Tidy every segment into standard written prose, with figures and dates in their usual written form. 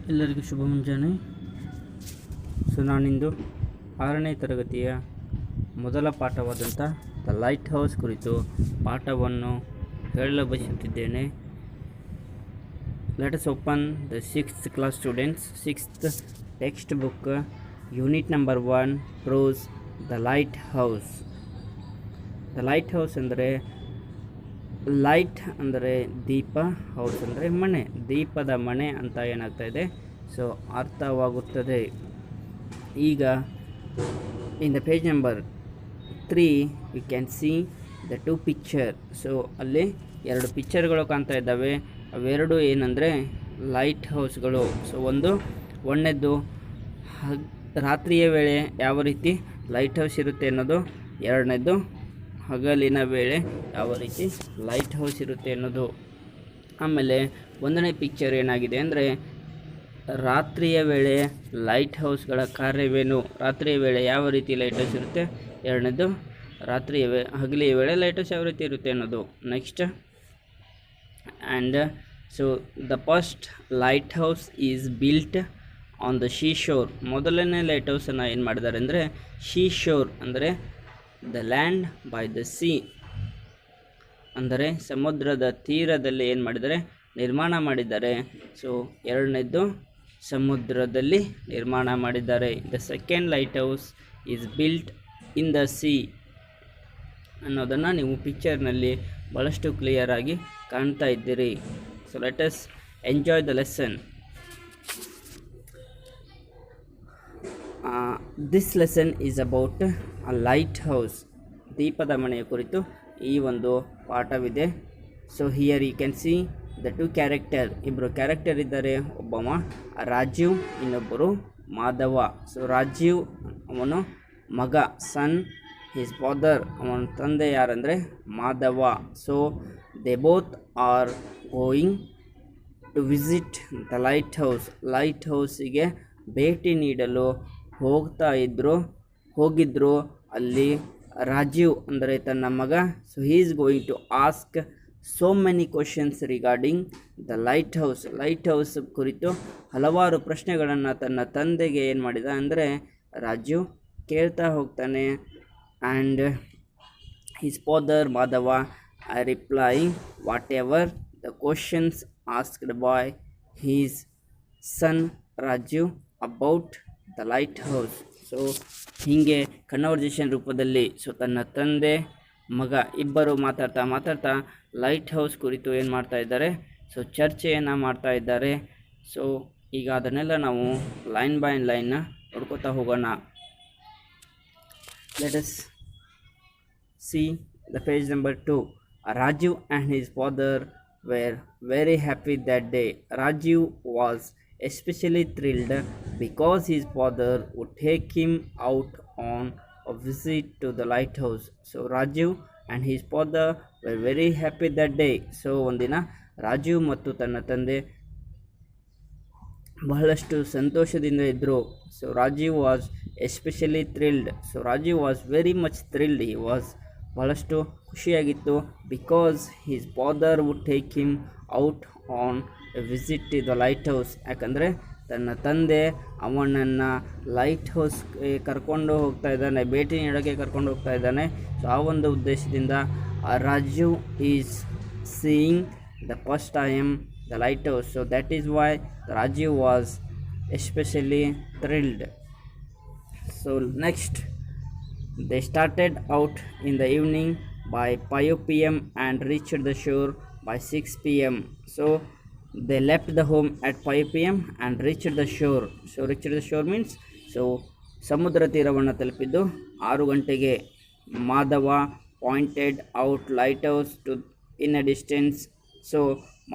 ಎಲ್ಲರಿಗೂ ಶುಭ ಮುಂಜಾನೆ. ಸೊ ನಾನಿಂದು 6ನೇ ತರಗತಿಯ ಮೊದಲ ಪಾಠವಾದಂಥ ದ ಲೈಟ್ ಹೌಸ್ ಕುರಿತು ಪಾಠವನ್ನು ಹೇಳಲು ಬಯಸುತ್ತಿದ್ದೇನೆ. Let us open the 6th class students 6th text book, unit number 1, prose the light house. The light house ಅಂದರೆ ಲೈಟ್ ಅಂದರೆ ದೀಪ, ಹೌಸ್ ಅಂದರೆ ಮನೆ, ದೀಪದ ಮನೆ ಅಂತ ಏನಾಗ್ತಾ ಇದೆ, ಸೊ ಅರ್ಥವಾಗುತ್ತದೆ. ಈಗ in the page number 3 you can see the 2 picture. So ಅಲ್ಲಿ 2 ಪಿಕ್ಚರ್ಗಳು ಕಾಣ್ತಾ ಇದ್ದಾವೆ. ಅವೆರಡು ಏನಂದರೆ ಲೈಟ್ ಹೌಸ್ಗಳು. ಸೊ ಒಂದನೇದ್ದು ರಾತ್ರಿಯ ವೇಳೆ ಯಾವ ರೀತಿ ಲೈಟ್ ಹೌಸ್ ಇರುತ್ತೆ ಅನ್ನೋದು, ಎರಡನೇದು ಹಗಲಿನ ವೇಳೆ ಯಾವ ರೀತಿ ಲೈಟ್ ಹೌಸ್ ಇರುತ್ತೆ ಅನ್ನೋದು. ಆಮೇಲೆ 1ನೇ ಪಿಕ್ಚರ್ ಏನಾಗಿದೆ ಅಂದರೆ ರಾತ್ರಿಯ ವೇಳೆ ಲೈಟ್ ಹೌಸ್ಗಳ ಕಾರ್ಯವೇನು, ರಾತ್ರಿಯ ವೇಳೆ ಯಾವ ರೀತಿ ಲೈಟ್ ಹೌಸ್ ಇರುತ್ತೆ, ಎರಡನೇದು ಹಗಲಿಯ ವೇಳೆ ಲೈಟ್ ಹೌಸ್ ಯಾವ ರೀತಿ ಇರುತ್ತೆ ಅನ್ನೋದು. Next and so the first light house is built on the sea shore. ಮೊದಲನೇ ಲೈಟ್ ಹೌಸನ್ನು ಏನು ಮಾಡಿದ್ದಾರೆ ಅಂದರೆ ಶೀ ಶೋರ್ ಅಂದರೆ the land by the sea ಅಂದರೆ ಸಮುದ್ರದ ತೀರದಲ್ಲಿ ಏನು ಮಾಡಿದ್ದಾರೆ, ನಿರ್ಮಾಣ ಮಾಡಿದ್ದಾರೆ. ಸೊ ಎರಡನೇದು ಸಮುದ್ರದಲ್ಲಿ ನಿರ್ಮಾಣ ಮಾಡಿದ್ದಾರೆ. The second light house is built in the sea ಅನ್ನೋದನ್ನು ನೀವು ಪಿಕ್ಚರ್ನಲ್ಲಿ ಭಾಳಷ್ಟು ಕ್ಲಿಯರಾಗಿ ಕಾಣ್ತಾ ಇದ್ದೀರಿ. So let us enjoy the lesson. This lesson is about a light house. ದೀಪದ ಮನೆಯ ಕುರಿತು ಈ ಒಂದು ಪಾಠವಿದೆ. So here you can see the 2 character. ಇಬ್ಬರು ಕ್ಯಾರೆಕ್ಟರ್ ಇದ್ದಾರೆ. ಒಬ್ಬವ ರಾಜೀವ್, ಇನ್ನೊಬ್ಬರು ಮಾಧವ. ಸೊ ರಾಜೀವ್ ಅವನು ಮಗ, ಸನ್. ಹಿಸ್ ಫಾದರ್ ಅವನ ತಂದೆ ಯಾರಂದರೆ Madhava. So they both are going to visit the light house. Light ಹೌಸಿಗೆ ಭೇಟಿ ನೀಡಲು ಹೋಗಿದ್ರು. ಅಲ್ಲಿ ರಾಜೀವ್ ಅಂದರೆ ತನ್ನ ಮಗ. So he is going to ask so many questions regarding the light house. Light house ಕುರಿತು ಹಲವಾರು ಪ್ರಶ್ನೆಗಳನ್ನು ತನ್ನ ತಂದೆಗೆ ಏನು ಮಾಡಿದ ಅಂದರೆ ರಾಜೀವ್ ಕೇಳ್ತಾ ಹೋಗ್ತಾನೆ. And his father Madhava replying whatever the questions asked by his son Rajeev about the light house. So ಹೀಗೆ ಕನ್ವರ್ಜೇಷನ್ ರೂಪದಲ್ಲಿ ಸೊ ತನ್ನ ತಂದೆ ಮಗ ಇಬ್ಬರು ಮಾತಾಡ್ತಾ ಲೈಟ್ ಹೌಸ್ ಕುರಿತು ಏನು ಮಾಡ್ತಾ ಇದ್ದಾರೆ, ಸೊ ಚರ್ಚೆಯನ್ನು ಮಾಡ್ತಾ ಇದ್ದಾರೆ. ಸೊ ಈಗ ಅದನ್ನೆಲ್ಲ ನಾವು ಲೈನ್ ಬೈ ಲೈನ್ನ ನೋಡ್ಕೋತಾ ಹೋಗೋಣ. Let us see the page number 2. Rajeev and his father were very happy that day. Rajiv was especially thrilled because his father would take him out on a visit to the lighthouse. So Rajiv and his father were very happy that day. So ಒಂದಿನ ರಾಜೀವ್ ಮತ್ತು ತನ್ನ ತಂದೆ ಬಹಳಷ್ಟು ಸಂತೋಷದಿಂದ ಇದ್ದರು. So Rajeev was especially thrilled. So Rajeev was very much thrilled. He was ಬಹಳಷ್ಟು ಖುಷಿಯಾಗಿತ್ತು. Because his father would take him out on a visit to the light house. ಯಾಕಂದರೆ ತನ್ನ ತಂದೆ ಅವನನ್ನು ಲೈಟ್ ಹೌಸ್ಗೆ ಕರ್ಕೊಂಡು ಹೋಗ್ತಾ ಇದ್ದಾನೆ, ಭೇಟಿ ನೀಡೋಕ್ಕೆ ಕರ್ಕೊಂಡು ಹೋಗ್ತಾ ಇದ್ದಾನೆ. ಸೊ ಆ ಒಂದು ಉದ್ದೇಶದಿಂದ Rajeev is seeing the first time the light house. So that is why Rajeev was especially thrilled. So next they started out in the evening by 5 p.m. and reached the shore by 6 p.m. So they left the home at 5 p.m. and reached the shore. So reached the shore means so ಸಮುದ್ರ ತೀರವನ್ನು ತಲುಪಿದ್ದು 6 ಗಂಟೆಗೆ. Madhava pointed out lighthouse to in a distance. So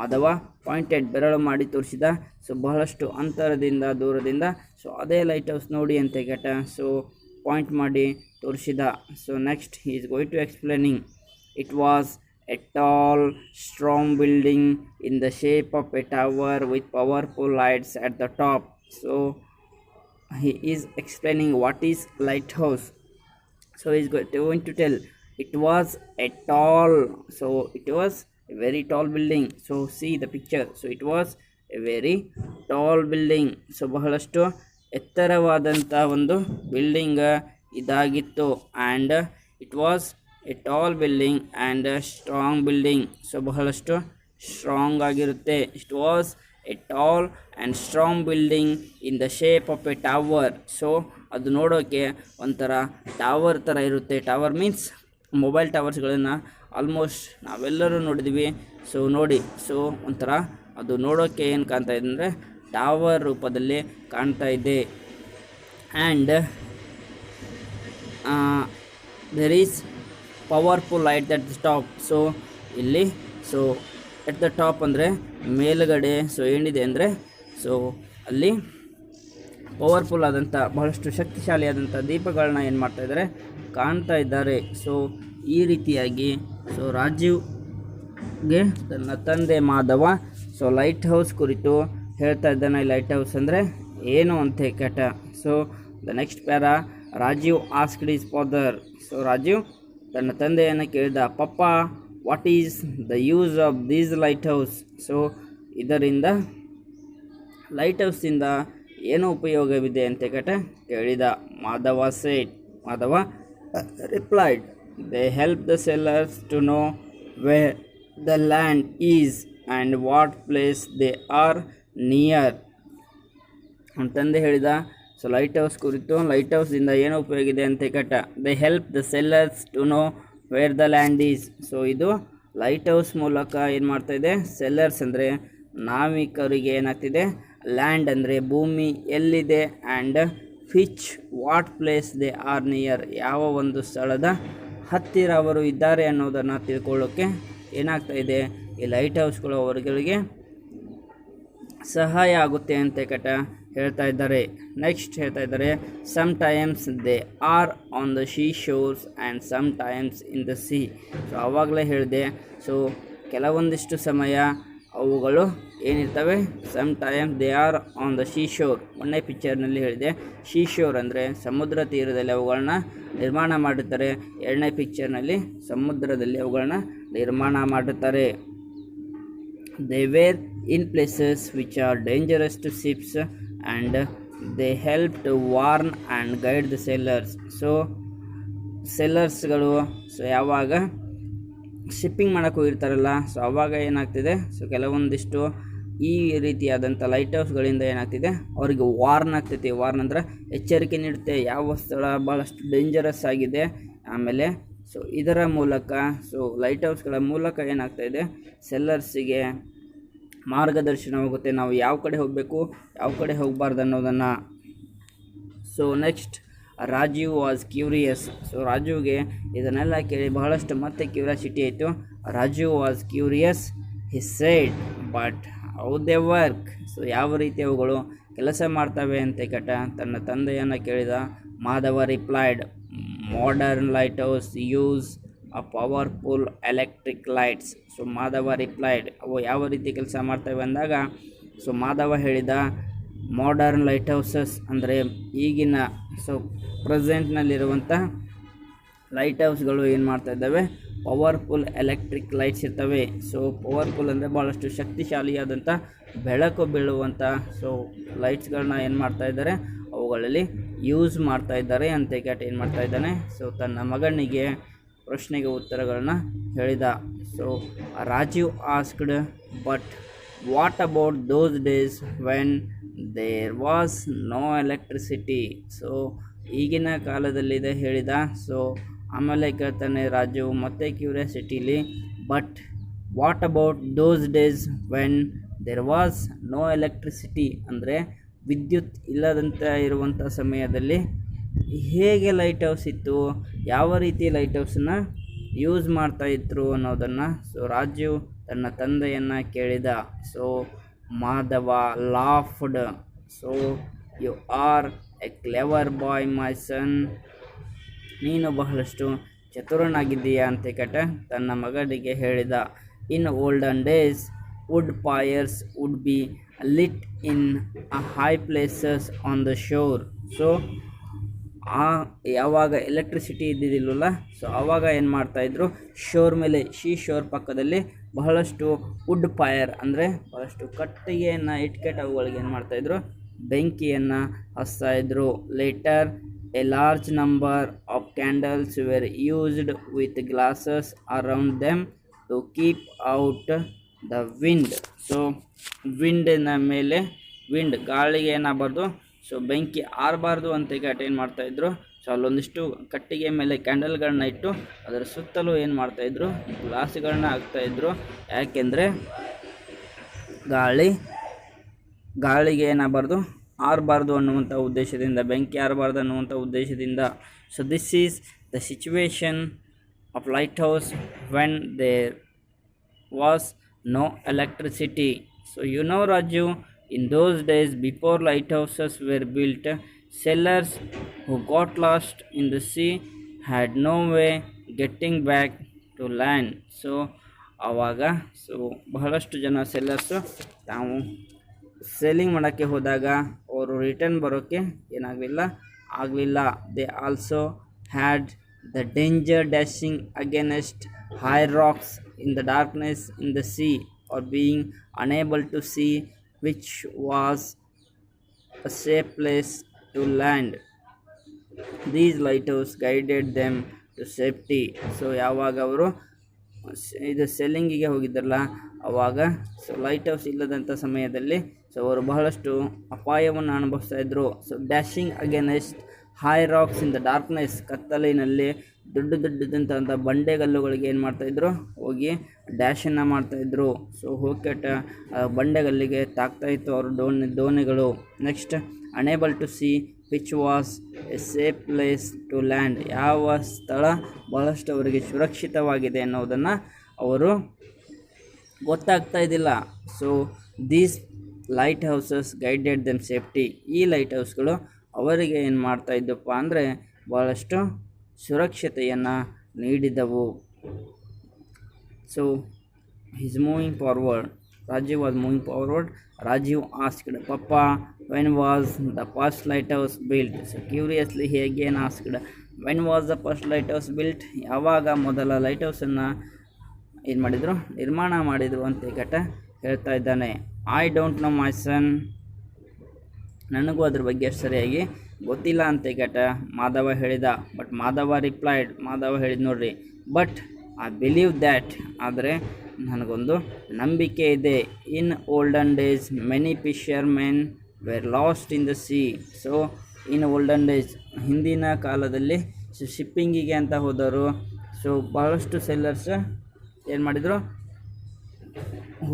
Madhava pointed ಬೆರಳು ಮಾಡಿ ತೋರಿಸಿದ. So ಬಹಳಷ್ಟು ಅಂತರದಿಂದ, ದೂರದಿಂದ. So ಅದೇ ಲೈಟ್ ಹೌಸ್ ನೋಡಿ ಅಂತ ಕೇಟ. ಸೊ ಪಾಯಿಂಟ್ ಮಾಡಿ ತೋರಿಸಿದ. So next he is going to explaining. It was a tall strong building in the shape of a tower with powerful lights at the top. So he is explaining what is lighthouse. So he is going to tell it was a tall, so it was a very tall building. So see the picture, so it was a very tall building. So ಬಹಳಷ್ಟು ಎತ್ತರವಾದಂಥ ಒಂದು building ಇದಾಗಿತ್ತು. And it was a tall building and strong building. So ಬಹಳಷ್ಟು strong ಆಗಿರುತ್ತೆ. It was a tall and strong building in the shape of a tower. So ಅದು ನೋಡೋಕ್ಕೆ ಒಂಥರ tower ಥರ ಇರುತ್ತೆ. ಟವರ್ ಮೀನ್ಸ್ ಮೊಬೈಲ್ ಟವರ್ಸ್ಗಳನ್ನು ಆಲ್ಮೋಸ್ಟ್ ನಾವೆಲ್ಲರೂ ನೋಡಿದ್ವಿ. ಸೊ ನೋಡಿ, ಸೊ ಒಂಥರ ಅದು ನೋಡೋಕ್ಕೆ ಏನು ಕಾಣ್ತಾ ಇದೆ ಅಂದರೆ ಟವರ್ ರೂಪದಲ್ಲಿ ಕಾಣ್ತಾ ಇದೆ. And there is powerful light at the top. So ಇಲ್ಲಿ ಸೊ ಎಟ್ ದ ಟಾಪ್ ಅಂದರೆ ಮೇಲುಗಡೆ ಸೊ ಏನಿದೆ ಅಂದರೆ ಸೊ ಅಲ್ಲಿ ಪವರ್ಫುಲ್ ಆದಂಥ ಬಹಳಷ್ಟು ಶಕ್ತಿಶಾಲಿಯಾದಂಥ ದೀಪಗಳನ್ನ ಏನು ಮಾಡ್ತಾ ಇದ್ದಾರೆ, ಕಾಣ್ತಾ ಇದ್ದಾರೆ. ಸೊ ಈ ರೀತಿಯಾಗಿ ಸೊ ರಾಜೀವ್ಗೆ ತನ್ನ ತಂದೆ ಮಾಧವ ಸೊ ಲೈಟ್ ಹೌಸ್ ಕುರಿತು ಹೇಳ್ತಾ ಇದ್ದಾನೆ. ಲೈಟ್ ಹೌಸ್ ಅಂದರೆ ಏನು ಅಂತ ಕೇಟ. So the next para, Rajeev asked his father. So Rajeev ತನ್ನ ತಂದೆಯನ್ನು ಕೇಳಿದ, papa what is the use of these light house. So ಇದರಿಂದ ಲೈಟ್ ಹೌಸಿಂದ ಏನು ಉಪಯೋಗವಿದೆ ಅಂತ ಕೇಳಿದ. Madhava said, Madhava replied, they help the sailors to know where the land is and what place they are near. ಅವನ ತಂದೆ ಹೇಳಿದ, ಸೊ ಲೈಟ್ ಹೌಸ್ ಕುರಿತು ಲೈಟ್ ಹೌಸಿಂದ ಏನು ಉಪಯೋಗ ಇದೆ ಅಂತ they help the sailors to know where the land is. So ಇದು ಲೈಟ್ ಹೌಸ್ ಮೂಲಕ ಏನು ಮಾಡ್ತಾಯಿದೆ, ಸೆಲ್ಲರ್ಸ್ ಅಂದರೆ ನಾವಿಕರಿಗೆ ಏನಾಗ್ತಿದೆ, ಲ್ಯಾಂಡ್ ಅಂದರೆ ಭೂಮಿ ಎಲ್ಲಿದೆ, and Fitch what place they are near, ಯಾವ ಒಂದು ಸ್ಥಳದ ಹತ್ತಿರ ಅವರು ಇದ್ದಾರೆ ಅನ್ನೋದನ್ನು ತಿಳ್ಕೊಳ್ಳೋಕ್ಕೆ ಏನಾಗ್ತಾಯಿದೆ, ಈ ಲೈಟ್ ಹೌಸ್ಗಳು ಅವರುಗಳಿಗೆ ಸಹಾಯ ಆಗುತ್ತೆ ಅಂತ ಹೇಳ್ತಾ ಇದ್ದಾರೆ. ನೆಕ್ಸ್ಟ್ ಹೇಳ್ತಾ ಇದ್ದಾರೆ, sometimes they are on the sea shores and sometimes in the sea. So ಆವಾಗಲೇ ಹೇಳಿದೆ, ಸೊ ಕೆಲವೊಂದಿಷ್ಟು ಸಮಯ ಅವುಗಳು ಏನಿರ್ತವೆ, sometimes they are on the sea shore. ಮೊನ್ನೆ ಪಿಕ್ಚರ್ನಲ್ಲಿ ಹೇಳಿದೆ, ಶೀ ಶೋರ್ ಅಂದರೆ ಸಮುದ್ರ ತೀರದಲ್ಲಿ ಅವುಗಳನ್ನ ನಿರ್ಮಾಣ ಮಾಡುತ್ತಾರೆ. ಎರಡನೇ ಪಿಕ್ಚರ್ನಲ್ಲಿ ಸಮುದ್ರದಲ್ಲಿ ಅವುಗಳನ್ನ ನಿರ್ಮಾಣ ಮಾಡುತ್ತಾರೆ. They were in places which are dangerous to ships and they helped to warn and guide the sailors. So ಸೆಲ್ಲರ್ಸ್ಗಳು ಸೊ ಯಾವಾಗ ಶಿಪ್ಪಿಂಗ್ ಮಾಡೋಕ್ಕೆ ಹೋಗಿರ್ತಾರಲ್ಲ, ಸೊ ಆವಾಗ ಏನಾಗ್ತಿದೆ, ಸೊ ಕೆಲವೊಂದಿಷ್ಟು ಈ ರೀತಿಯಾದಂಥ ಲೈಟ್ ಹೌಸ್ಗಳಿಂದ ಏನಾಗ್ತಿದೆ, ಅವರಿಗೆ ವಾರ್ನ್ ಆಗ್ತೈತಿ. ವಾರ್ನ್ ಅಂದ್ರೆ ಎಚ್ಚರಿಕೆ ನೀಡುತ್ತೆ, ಯಾವ ಸ್ಥಳ ಭಾಳಷ್ಟು ಡೇಂಜರಸ್ ಆಗಿದೆ. ಆಮೇಲೆ ಸೊ ಇದರ ಮೂಲಕ ಸೊ ಲೈಟ್ ಹೌಸ್ಗಳ ಮೂಲಕ ಏನಾಗ್ತಾಯಿದೆ, ಸೆಲ್ಲರ್ಸಿಗೆ ಮಾರ್ಗದರ್ಶನವಾಗುತ್ತೆ, ನಾವು ಯಾವ ಕಡೆ ಹೋಗಬೇಕು ಯಾವ ಕಡೆ ಹೋಗಬಾರ್ದು ಅನ್ನೋದನ್ನು. So next, Rajeev was curious. So ರಾಜೀವ್ಗೆ ಇದನ್ನೆಲ್ಲ ಕೇಳಿ ಬಹಳಷ್ಟು ಮತ್ತೆ ಕ್ಯೂರಿಯಾಸಿಟಿ ಆಯಿತು. Rajeev was curious, he said, but how they work. So ಯಾವ ರೀತಿ ಅವುಗಳು ಕೆಲಸ ಮಾಡ್ತವೆ ಅಂತ ತನ್ನ ತಂದೆಯನ್ನು ಕೇಳಿದ. Madhava replied, modern light house use a powerful electric lights. So Madhava replied, ಅವು ಯಾವ ರೀತಿ ಕೆಲಸ ಮಾಡ್ತವೆ ಅಂದಾಗ, ಸೊ ಮಾಧವ ಹೇಳಿದ, ಮಾಡರ್ನ್ ಲೈಟ್ ಹೌಸಸ್ ಅಂದರೆ ಈಗಿನ ಸೊ ಪ್ರೆಸೆಂಟ್ನಲ್ಲಿರುವಂಥ ಲೈಟ್ ಹೌಸ್ಗಳು ಏನು ಮಾಡ್ತಾ ಇದ್ದಾವೆ, ಪವರ್ಫುಲ್ ಎಲೆಕ್ಟ್ರಿಕ್ ಲೈಟ್ಸ್ ಇರ್ತವೆ. ಸೊ ಪವರ್ಫುಲ್ ಅಂದರೆ ಭಾಳಷ್ಟು ಶಕ್ತಿಶಾಲಿಯಾದಂಥ ಬೆಳಕು ಬೀಳುವಂಥ ಸೊ ಲೈಟ್ಸ್ಗಳನ್ನ ಏನು ಮಾಡ್ತಾ ಇದ್ದಾರೆ, ಅವುಗಳಲ್ಲಿ ಯೂಸ್ ಮಾಡ್ತಾ ಇದ್ದಾರೆ ಅಂತ ಏನು ಮಾಡ್ತಾ ಇದ್ದಾನೆ. ಸೊ ತನ್ನ ಮಗನಿಗೆ ಪ್ರಶ್ನೆಗೆ ಉತ್ತರಗಳನ್ನ ಹೇಳಿದ. So Rajeev asked, but what about those days when there was no electricity. So ಈಗಿನ ಕಾಲದಲ್ಲಿದೆ ಹೇಳಿದ. ಸೊ ಆಮೇಲೆ ಕೇಳ್ತಾನೆ ರಾಜೀವ್ ಮತ್ತೆ ಕ್ಯೂರಿಯಾಸಿಟಿಲಿ, but what about those days when there was no electricity ಅಂದರೆ ವಿದ್ಯುತ್ ಇಲ್ಲದಂತ ಇರುವಂಥ ಸಮಯದಲ್ಲಿ ಹೇಗೆ ಲೈಟ್ ಹೌಸ್ ಇತ್ತು, ಯಾವ ರೀತಿ ಲೈಟ್ ಹೌಸನ್ನು ಯೂಸ್ ಮಾಡ್ತಾಯಿದ್ರು ಅನ್ನೋದನ್ನು ಸೊ ರಾಜೀವ್ ತನ್ನ ತಂದೆಯನ್ನು ಕೇಳಿದ. So Madhava laughed, so you are a clever boy my son, ನೀನು ಬಹಳಷ್ಟು ಚತುರನಾಗಿದ್ದೀಯಾ ಅಂತ ತನ್ನ ಮಗನಿಗೆ ಹೇಳಿದ. In olden days wood fires would be lit in high places on the shore. So ಯಾವಾಗ ಎಲೆಕ್ಟ್ರಿಸಿಟಿ ಇದ್ದಿದ್ದಿಲ್ಲಲ್ಲ, ಸೊ ಆವಾಗ ಏನು ಮಾಡ್ತಾಯಿದ್ರು, ಶೋರ್ ಮೇಲೆ ಶೋರ್ ಪಕ್ಕದಲ್ಲಿ ಬಹಳಷ್ಟು ವುಡ್ ಫೈರ್ ಅಂದರೆ ಬಹಳಷ್ಟು ಕಟ್ಟಿಗೆಯನ್ನು ಇಟ್ಕೆಟ್ ಅವುಗಳಿಗೆ ಏನು ಮಾಡ್ತಾಯಿದ್ರು, ಬೆಂಕಿಯನ್ನು ಹಚ್ತಾಯಿದ್ರು. Later a large number of candles were used with glasses around them to keep out the wind. So ವಿಂಡಿನ ಮೇಲೆ ಗಾಳಿಗೆ ಏನಾಗಬಾರ್ದು, ಸೊ ಬೆಂಕಿ ಆರಬಾರ್ದು ಅಂತ ಈಗ ಏನು ಮಾಡ್ತಾಯಿದ್ರು, ಸೊ ಅಲ್ಲೊಂದಿಷ್ಟು ಕಟ್ಟಿಗೆ ಮೇಲೆ ಕ್ಯಾಂಡಲ್ಗಳನ್ನ ಇಟ್ಟು ಅದರ ಸುತ್ತಲೂ ಏನು ಮಾಡ್ತಾಯಿದ್ರು, ಗ್ಲಾಸ್ಗಳನ್ನ ಹಾಕ್ತಾಯಿದ್ರು. ಯಾಕೆಂದರೆ ಗಾಳಿಗೆ ಏನಾಗಬಾರ್ದು, ಆರಬಾರ್ದು ಅನ್ನುವಂಥ ಉದ್ದೇಶದಿಂದ, ಬೆಂಕಿ ಆರಬಾರ್ದು ಅನ್ನುವಂಥ ಉದ್ದೇಶದಿಂದ. So this is the situation of lighthouse when there was no electricity. So you know Raju, in those days before lighthouses were built, sailors who got lost in the sea had no way getting back to land. So ಆವಾಗ ಬಹಳಷ್ಟು ಜನ sellers ತಾವು selling ಮಾಡೋಕ್ಕೆ ಹೋದಾಗ ಅವರು return ಬರೋಕ್ಕೆ ಆಗಲಿಲ್ಲ. They also had the danger dashing against high rocks in the darkness in the sea, or being unable to see which was a safe place to land. These lighthouses guided them to safety. So ಯಾವಾಗ ಅವರು ಇದು ಸೆಲ್ಲಿಂಗಿಗೆ ಹೋಗಿದ್ರಲ್ಲ ಆವಾಗ light house ಇಲ್ಲದಂಥ ಸಮಯದಲ್ಲಿ ಅವರು ಬಹಳಷ್ಟು ಅಪಾಯವನ್ನು ಅನುಭವಿಸ್ತಾಯಿದ್ರು. So dashing against high rocks in the darkness, ಕತ್ತಲಿನಲ್ಲಿ ದೊಡ್ಡದಂಥ ಬಂಡೆಗಲ್ಲುಗಳಿಗೆ ಏನು ಮಾಡ್ತಾಯಿದ್ರು, ಹೋಗಿ ಡ್ಯಾಶನ್ನು ಮಾಡ್ತಾಯಿದ್ರು. ಸೊ ಹೋಕೆಟ ಬಂಡೆಗಲ್ಲಿಗೆ ತಾಗ್ತಾಯಿತ್ತು ಅವ್ರ ದೋಣಿಗಳು. Next unable to see which was a safe place to land, ಯಾವ ಸ್ಥಳ ಬಹಳಷ್ಟು ಅವರಿಗೆ ಸುರಕ್ಷಿತವಾಗಿದೆ ಅನ್ನೋದನ್ನು ಅವರು ಗೊತ್ತಾಗ್ತಾ ಇದ್ದಿಲ್ಲ. So these light houses guided them safety, ಈ ಲೈಟ್ ಹೌಸ್ಗಳು ಅವರಿಗೆ ಏನು ಮಾಡ್ತಾ ಇದ್ದಪ್ಪ ಅಂದರೆ ಭಾಳಷ್ಟು ಸುರಕ್ಷತೆಯನ್ನು ನೀಡಿದವು. So is moving forward, Rajeev was moving forward. Rajeev asked, papa when was the first light house built? So curiously he again asked, when was the first light house built? ಯಾವಾಗ ಮೊದಲ ಲೈಟ್ ಹೌಸನ್ನು ಏನು ಮಾಡಿದರು, ನಿರ್ಮಾಣ ಮಾಡಿದರು ಅಂತ ಈಗ ಹೇಳ್ತಾ ಇದ್ದಾನೆ. ಐ ಡೋಂಟ್ ನೋ ಮೈ ಸನ್, ನನಗೂ ಅದ್ರ ಬಗ್ಗೆ ಸರಿಯಾಗಿ ಗೊತ್ತಿಲ್ಲ ಅಂತ ಈಗ ಮಾಧವ ಹೇಳಿದ. ಬಟ್ ಮಾಧವ ರಿಪ್ಲೈಡ್, ಮಾಧವ ಹೇಳಿದ ನೋಡ್ರಿ, ಬಟ್ ಐ ಬಿಲೀವ್ ದ್ಯಾಟ್, ಆದರೆ ನನಗೊಂದು ನಂಬಿಕೆ ಇದೆ. In olden days many fishermen were lost in the sea. So in olden days, ಹಿಂದಿನ ಕಾಲದಲ್ಲಿ ಶಿಪ್ಪಿಂಗಿಗೆ ಅಂತ ಹೋದವರು, ಸೊ ಬಹಳಷ್ಟು ಸೆಲ್ಲರ್ಸ್ ಏನು ಮಾಡಿದರು,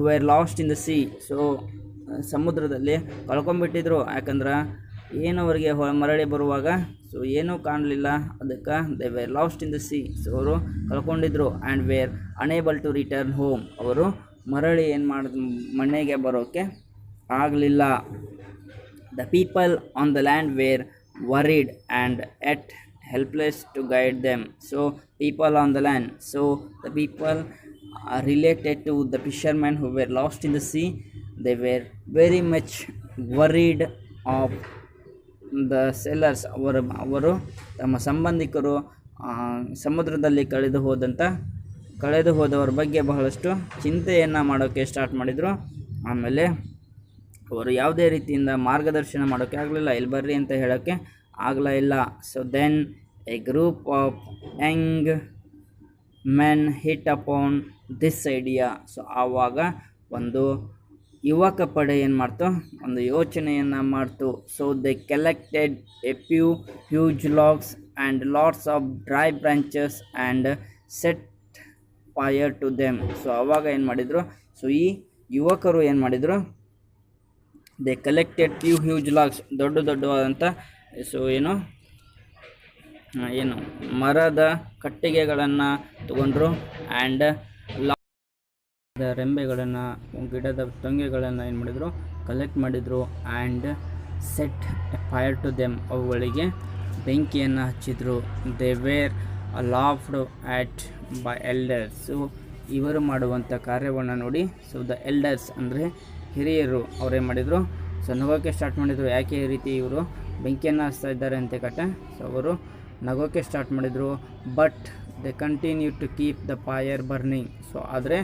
were lost in the sea. So ಸಮುದ್ರದಲ್ಲಿ ಕಳ್ಕೊಂಡ್ಬಿಟ್ಟಿದ್ರು. ಯಾಕಂದ್ರೆ ಏನು ಅವರಿಗೆ ಮರಳಿ ಬರುವಾಗ ಸೊ ಏನೂ ಕಾಣಲಿಲ್ಲ, ಅದಕ್ಕೆ they were lost in the sea. So ಅವರು ಕಳ್ಕೊಂಡಿದ್ರು. And were unable to return home, ಅವರು ಮರಳಿ ಏನು ಮನೆಗೆ ಬರೋಕ್ಕೆ ಆಗಲಿಲ್ಲ. The people on the land were worried and at helpless to guide them. So people on the land, so the people are related to the fishermen who were lost in the sea. They were very much worried of the sailors. ಅವರು ತಮ್ಮ ಸಂಬಂಧಿಕರು ಸಮುದ್ರದಲ್ಲಿ ಕಳೆದು ಹೋದವರ ಬಗ್ಗೆ ಬಹಳಷ್ಟು ಚಿಂತೆಯನ್ನು ಮಾಡೋಕ್ಕೆ start ಮಾಡಿದರು. ಆಮೇಲೆ ಅವರು ಯಾವುದೇ ರೀತಿಯಿಂದ ಮಾರ್ಗದರ್ಶನ ಮಾಡೋಕ್ಕೆ ಆಗಲಿಲ್ಲ, ಇಲ್ಲಿ ಬರ್ರಿ ಅಂತ ಹೇಳೋಕ್ಕೆ ಆಗಲಿಲ್ಲ. So then a group of young men hit upon this idea. So ಆವಾಗ ಒಂದು ಯುವಕ ಪಡೆ ಏನು ಮಾಡ್ತು, ಒಂದು ಯೋಚನೆಯನ್ನು ಮಾಡ್ತು. So they collected a few huge logs and lots of dry branches and set fire to them. So ಆವಾಗ ಏನು ಮಾಡಿದರು, ಸೊ ಈ ಯುವಕರು ಏನು ಮಾಡಿದರು, they collected few huge logs, ದೊಡ್ಡವಾದಂಥ ಸೊ ಏನು ಮರದ ಕಟ್ಟಿಗೆಗಳನ್ನು ತಗೊಂಡ್ರು. ಆ್ಯಂಡ್ ರೆಂಬೆಗಳನ್ನು, ಗಿಡದ ಟೊಂಗೆಗಳನ್ನು ಏನು ಮಾಡಿದರು, ಕಲೆಕ್ಟ್ ಮಾಡಿದರು. And set fire to them, ಅವುಗಳಿಗೆ ಬೆಂಕಿಯನ್ನು ಹಚ್ಚಿದ್ರು. They were laughed at by elders. So ಇವರು ಮಾಡುವಂಥ ಕಾರ್ಯವನ್ನು ನೋಡಿ, ಸೊ ದ ಎಲ್ಡರ್ಸ್ ಅಂದರೆ ಹಿರಿಯರು, ಅವರೇನು ಮಾಡಿದರು, ಸೊ ನಗೋಕ್ಕೆ ಸ್ಟಾರ್ಟ್ ಮಾಡಿದರು. ಯಾಕೆ ಈ ರೀತಿ ಇವರು ಬೆಂಕಿಯನ್ನು ಹಚ್ತಾ ಇದ್ದಾರೆ ಅಂತ ಕಟ. ಸೊ ಅವರು ನಗೋಕ್ಕೆ ಸ್ಟಾರ್ಟ್ ಮಾಡಿದರು. But they continue to keep the fire burning. So ಆದರೆ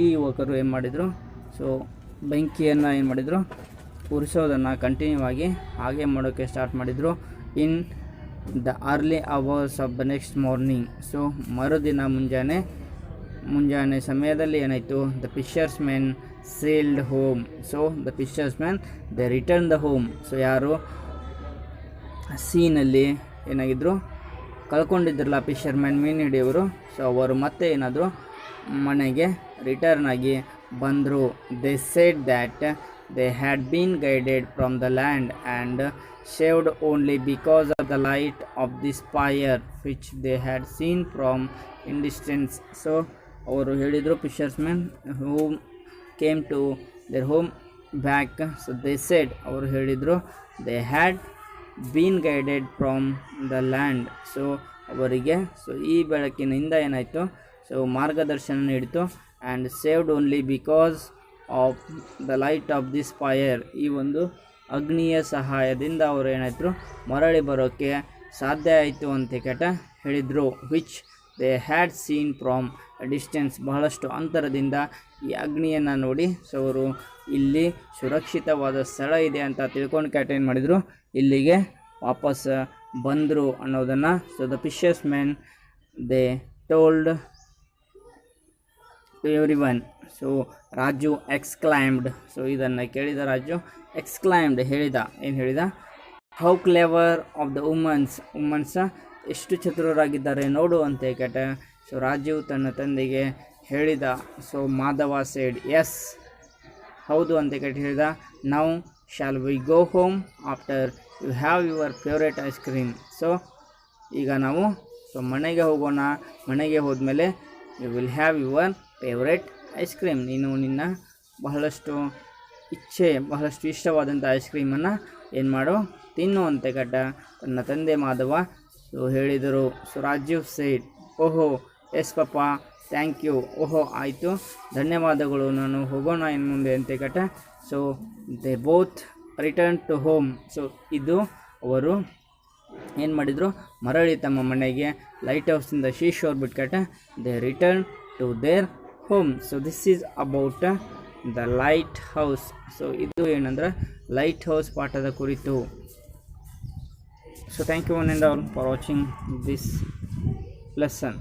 ಈ ಯುವಕರು ಏನು ಮಾಡಿದರು, ಸೊ ಬೆಂಕಿಯನ್ನು ಏನು ಮಾಡಿದರು, ಉರಿಸೋದನ್ನು ಕಂಟಿನ್ಯೂ ಆಗಿ ಹಾಗೆ ಮಾಡೋಕ್ಕೆ ಸ್ಟಾರ್ಟ್ ಮಾಡಿದರು. In the early hours of the next morning. So ಮರುದಿನ ಮುಂಜಾನೆ ಸಮಯದಲ್ಲಿ ಏನಾಯಿತು, the fishers men sailed home. So the fishers men they return the home. So ಯಾರು ಸೀನಲ್ಲಿ ಏನಾಗಿದ್ದರು, ಕಳ್ಕೊಂಡಿದ್ರಲ್ಲ ಫಿಶರ್ಮ್ಯಾನ್, ಮೀನು ಹಿಡಿಯೋರು. ಸೊ ಅವರು ಮತ್ತೆ ಏನಾದರೂ ಮನೆಗೆ ರಿಟರ್ನ್ ಆಗಿ ಬಂದರು. They said that they had been guided from the land and saved only because of the light of this fire which they had seen from in distance. So ಅವರು ಹೇಳಿದರು, fishermen who came to their home back. So they said, ಅವರು ಹೇಳಿದರು, they had been guided from the land. So ಅವರಿಗೆ so ಈ ಬೆಳಕಿನಿಂದ ಏನಾಯಿತು, so ಮಾರ್ಗದರ್ಶನ ನೀಡಿತು. And saved only because of the light of this fire. ಈ ಒಂದು ಅಗ್ನಿಯ ಸಹಾಯದಿಂದ ಅವರು ಏನಾಯಿತು, ಮರಳಿ ಬರೋಕ್ಕೆ ಸಾಧ್ಯ ಆಯಿತು ಅಂತ ಹೇಳಿದರು. Which they had seen from distance. ಬಹಳಷ್ಟು ಅಂತರದಿಂದ ಈ ಅಗ್ನಿಯನ್ನು ನೋಡಿ, ಸೊ ಅವರು ಇಲ್ಲಿ ಸುರಕ್ಷಿತವಾದ ಸ್ಥಳ ಇದೆ ಅಂತ ತಿಳ್ಕೊಂಡು ಏನು ಮಾಡಿದರು, ಇಲ್ಲಿಗೆ ವಾಪಸ್ ಬಂದರು ಅನ್ನೋದನ್ನು. So the fishers men they told to every one. So Raju exclaimed. So ಇದನ್ನು ಕೇಳಿದ ರಾಜು ಎಕ್ಸ್ಕ್ಲೈಮ್ಡ್, ಹೇಳಿದ, ಏನು ಹೇಳಿದ, how clever of the woman's ಎಷ್ಟು ಚತುರರಾಗಿದ್ದಾರೆ ನೋಡು ಅಂತ ಸೊ ರಾಜು ತನ್ನ ತಂದೆಗೆ ಹೇಳಿದ. ಸೊ ಮಾಧವ ಸೇಡ್ ಎಸ್, ಹೌದು ಅಂತ ಹೇಳಿದ. Now shall we go home after you have your favourite ice cream. So ಈಗ ನಾವು ಮನೆಗೆ ಹೋಗೋಣ. ಮನೆಗೆ ಹೋದ್ಮೇಲೆ you will have your favourite ice cream. ನೀನು ನಿನ್ನ ಬಹಳಷ್ಟು ಇಷ್ಟವಾದಂಥ ಐಸ್ ಕ್ರೀಮನ್ನು ಏನು ಮಾಡು, ತಿನ್ನು ಅಂತ ತನ್ನ ತಂದೆ ಮಾಧವ ಸೊ ಹೇಳಿದರು. ಸೊ ರಾಜೀವ್ ಸೇಡ್, ಓಹೋ ಎಸ್ ಪಾಪ, ಥ್ಯಾಂಕ್ ಯು, ಓಹೋ ಆಯಿತು, ಧನ್ಯವಾದಗಳು, ನಾನು ಹೋಗೋಣ ಇನ್ನು ಮುಂದೆ ಅಂತ so they both return to home. So ಇದು ಅವರು ಏನು ಮಾಡಿದರು, ಮರಳಿ ತಮ್ಮ ಮನೆಗೆ ಲೈಟ್ ಹೌಸಿಂದ ಶೀಶೋರ್ ಬಿಟ್ಕಟ they return to their home. So this is about the light house. So ಇದು ಏನಂದ್ರೆ ಲೈಟ್ ಹೌಸ್ ಪಾಠದ ಕುರಿತು. So thank you one and all for watching this lesson.